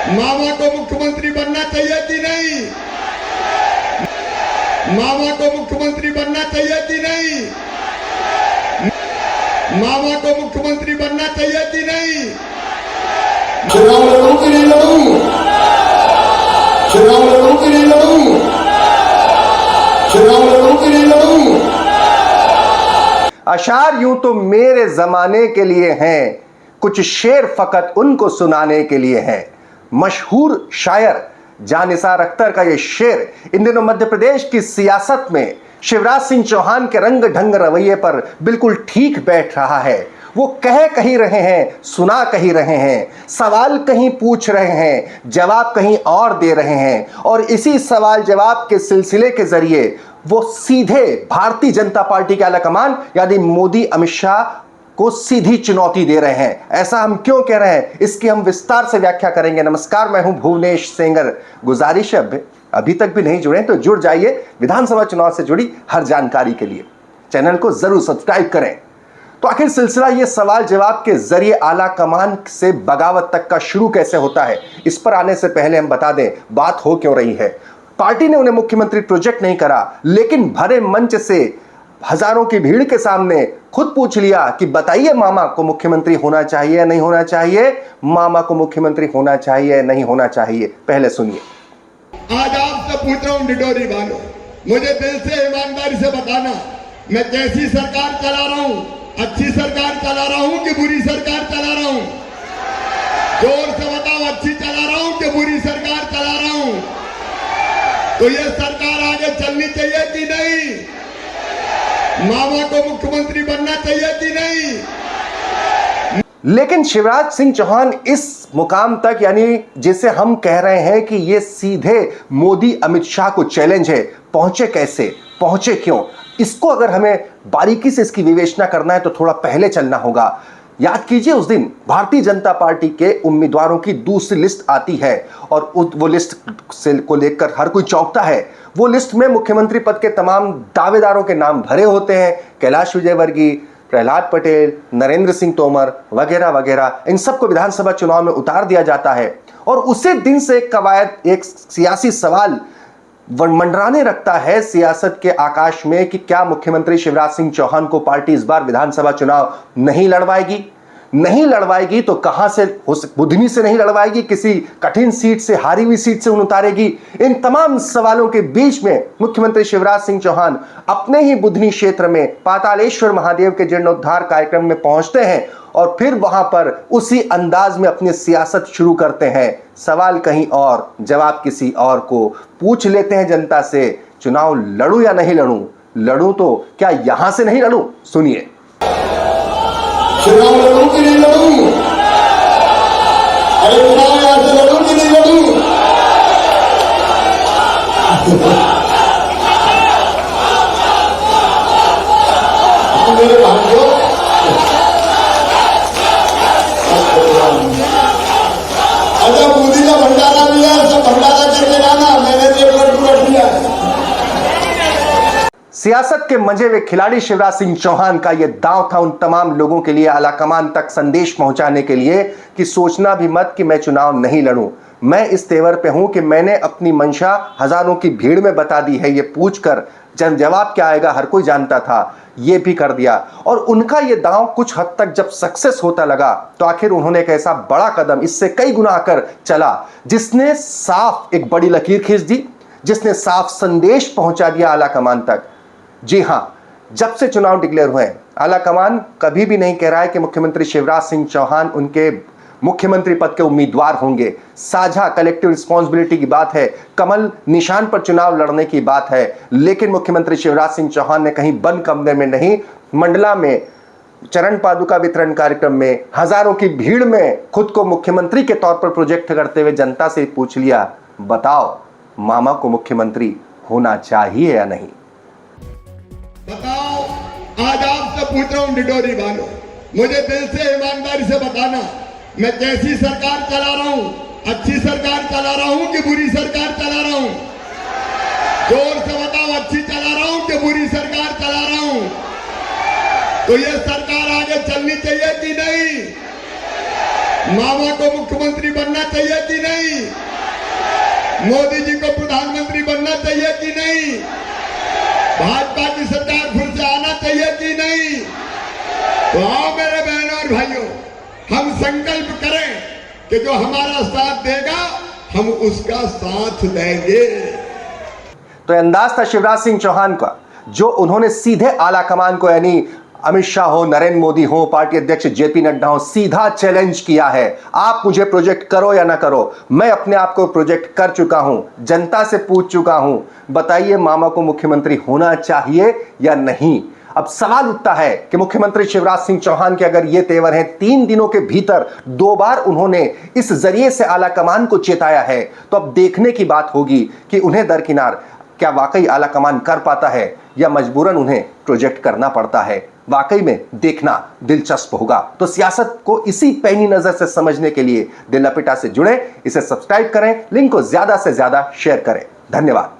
मामा को मुख्यमंत्री बनना चाहिए कि नहीं? मामा को मुख्यमंत्री बनना चाहिए कि नहीं? मामा को मुख्यमंत्री बनना चाहिए कि नहीं? चुनाव लड़ूं कि नहीं लड़ूं? चुनाव लड़ूं कि नहीं लड़ूं? चुनाव लड़ूं कि नहीं लड़ूं? अशार यूं तो मेरे जमाने के लिए हैं, कुछ शेर फकत उनको सुनाने के लिए हैं। मशहूर शायर जानिसार अख्तर का यह शेर इन दिनों मध्य प्रदेश की सियासत में शिवराज सिंह चौहान के रंग ढंग रवैये पर बिल्कुल ठीक बैठ रहा है। वो कह कहीं रहे हैं, सुना कहीं रहे हैं, सवाल कहीं पूछ रहे हैं, जवाब कहीं और दे रहे हैं, और इसी सवाल जवाब के सिलसिले के जरिए वो सीधे भारतीय जनता पार्टी के आलाकमान यानी मोदी अमित शाह को सीधी चुनौती दे रहे हैं। ऐसा हम क्यों कह रहे हैं, इसकी हम विस्तार से व्याख्या करेंगे। नमस्कार, मैं हूं भुवनेश सेंगर। गुजारिश है, अभी तक भी नहीं जुड़े तो जुड़ जाइए विधानसभा चुनाव से जुड़ी हर जानकारी के लिए। चैनल को जरूर सब्सक्राइब करें। तो आखिर सिलसिला ये सवाल जवाब के जरिए आला कमान से बगावत तक का शुरू कैसे होता है, इस पर आने से पहले हम बता दें बात हो क्यों रही है। पार्टी ने उन्हें मुख्यमंत्री प्रोजेक्ट नहीं करा, लेकिन भरे मंच से हजारों की भीड़ के सामने खुद पूछ लिया कि बताइए मामा को मुख्यमंत्री होना चाहिए नहीं होना चाहिए, मामा को मुख्यमंत्री होना चाहिए नहीं होना चाहिए। पहले सुनिए। आज आपसे पूछ रहा हूं डिडोरी वालों, मुझे दिल से ईमानदारी से बताना, मैं कैसी सरकार चला रहा हूं? अच्छी सरकार चला रहा हूं कि बुरी सरकार चला रहा हूं? जोर से बताओ, अच्छी चला रहा हूं कि बुरी सरकार चला रहा हूं? तो ये सरकार आगे चलनी चाहिए कि नहीं? मामा को मुख्यमंत्री बनना चाहिए कि नहीं? लेकिन शिवराज सिंह चौहान इस मुकाम तक, यानी जिसे हम कह रहे हैं कि ये सीधे मोदी अमित शाह को चैलेंज है, पहुंचे कैसे, पहुंचे क्यों? इसको अगर हमें बारीकी से इसकी विवेचना करना है तो थोड़ा पहले चलना होगा। याद कीजिए, उस दिन भारतीय जनता पार्टी के उम्मीदवारों की दूसरी लिस्ट आती है और वो लिस्ट से को लेकर हर कोई चौंकता है। वो लिस्ट में मुख्यमंत्री पद के तमाम दावेदारों के नाम भरे होते हैं। कैलाश विजयवर्गीय, प्रहलाद पटेल, नरेंद्र सिंह तोमर वगैरह वगैरह, इन सबको विधानसभा चुनाव में उतार दिया जाता है। और उसी दिन से कवायद एक सियासी सवाल मंडराने रखता है सियासत के आकाश में कि क्या मुख्यमंत्री शिवराज सिंह चौहान को पार्टी इस बार विधानसभा चुनाव नहीं लड़वाएगी? नहीं लड़वाएगी तो कहां से बुधनी से नहीं लड़वाएगी, किसी कठिन सीट से, हारी हुई सीट से उन्हें उतारेगी? इन तमाम सवालों के बीच में मुख्यमंत्री शिवराज सिंह चौहान अपने ही बुधनी क्षेत्र में पातालेश्वर महादेव के जीर्णोद्धार कार्यक्रम में पहुंचते हैं और फिर वहां पर उसी अंदाज में अपनी सियासत शुरू करते हैं। सवाल कहीं और, जवाब किसी और को। पूछ लेते हैं जनता से, चुनाव लड़ूं या नहीं लड़ूं? लड़ूं तो क्या यहां से नहीं लड़ूं? सुनिए। चुनाव लड़ूं कि नहीं लड़ूं? अरे चुनाव यहां से लड़ूं कि नहीं लड़ूं? मेरे भाइयों, अच्छा बूंदी का भंडारा मिला, सब भंडारा करके जाना, मैंने तो एक लड्डू रख दिया। सियासत के मजे हुए खिलाड़ी शिवराज सिंह चौहान का यह दांव था उन तमाम लोगों के लिए, आलाकमान तक संदेश पहुंचाने के लिए कि सोचना भी मत कि मैं चुनाव नहीं लड़ूं। मैं इस तेवर पे हूं कि मैंने अपनी मंशा हजारों की भीड़ में बता दी है। ये पूछकर जवाब क्या आएगा हर कोई जानता था, ये भी कर दिया। और उनका ये दांव कुछ हद तक जब सक्सेस होता लगा तो आखिर उन्होंने एक ऐसा बड़ा कदम इससे कई गुना कर चला जिसने साफ एक बड़ी लकीर खींच दी, जिसने साफ संदेश पहुंचा दिया आलाकमान तक। जी हां, जब से चुनाव डिक्लेयर हुए आलाकमान कभी भी नहीं कह रहा है कि मुख्यमंत्री शिवराज सिंह चौहान उनके मुख्यमंत्री पद के उम्मीदवार होंगे। साझा कलेक्टिव रिस्पांसिबिलिटी की बात है, कमल निशान पर चुनाव लड़ने की बात है। लेकिन मुख्यमंत्री शिवराज सिंह चौहान ने कहीं बंद कमरे में नहीं, मंडला में चरण पादुका वितरण कार्यक्रम में हजारों की भीड़ में खुद को मुख्यमंत्री के तौर पर प्रोजेक्ट करते हुए जनता से पूछ लिया, बताओ मामा को मुख्यमंत्री होना चाहिए या नहीं? बताओ, आज आपसे पूछ रहा हूं डिडोरी वालों, मुझे दिल से ईमानदारी से बताना, मैं कैसी सरकार चला रहा हूं? अच्छी सरकार चला रहा हूं कि बुरी सरकार चला रहा हूं? जोर से बताओ, अच्छी चला रहा हूं कि बुरी सरकार चला रहा हूं? तो ये सरकार आगे चलनी चाहिए कि नहीं? मामा को मुख्यमंत्री बनना चाहिए कि नहीं? मोदी जी को प्रधानमंत्री बनना चाहिए कि नहीं? भाजपा की सरकार फिर से आना चाहिए कि नहीं? तो आओ मेरे बहनों और भाइयों, हम संकल्प करें कि जो हमारा साथ देगा हम उसका साथ देंगे। तो अंदाज था शिवराज सिंह चौहान का, जो उन्होंने सीधे आला कमान को, यानी अमित शाह हो, नरेंद्र मोदी हो, पार्टी अध्यक्ष जेपी नड्डा हो, सीधा चैलेंज किया है। आप मुझे प्रोजेक्ट करो या ना करो, मैं अपने आप को प्रोजेक्ट कर चुका हूं, जनता से पूछ चुका हूं, बताइए मामा को मुख्यमंत्री होना चाहिए या नहीं। अब सवाल उठता है कि मुख्यमंत्री शिवराज सिंह चौहान के अगर ये तेवर हैं, 3 दिनों के भीतर 2 बार उन्होंने इस जरिए से आला कमान को चेताया है, तो अब देखने की बात होगी कि उन्हें दरकिनार क्या वाकई आला कमान कर पाता है या मजबूरन उन्हें प्रोजेक्ट करना पड़ता है। वाकई में देखना दिलचस्प होगा। तो सियासत को इसी पैनी नजर से समझने के लिए दिल लपेटा से जुड़े, इसे सब्सक्राइब करें, लिंक को ज्यादा से ज्यादा शेयर करें। धन्यवाद।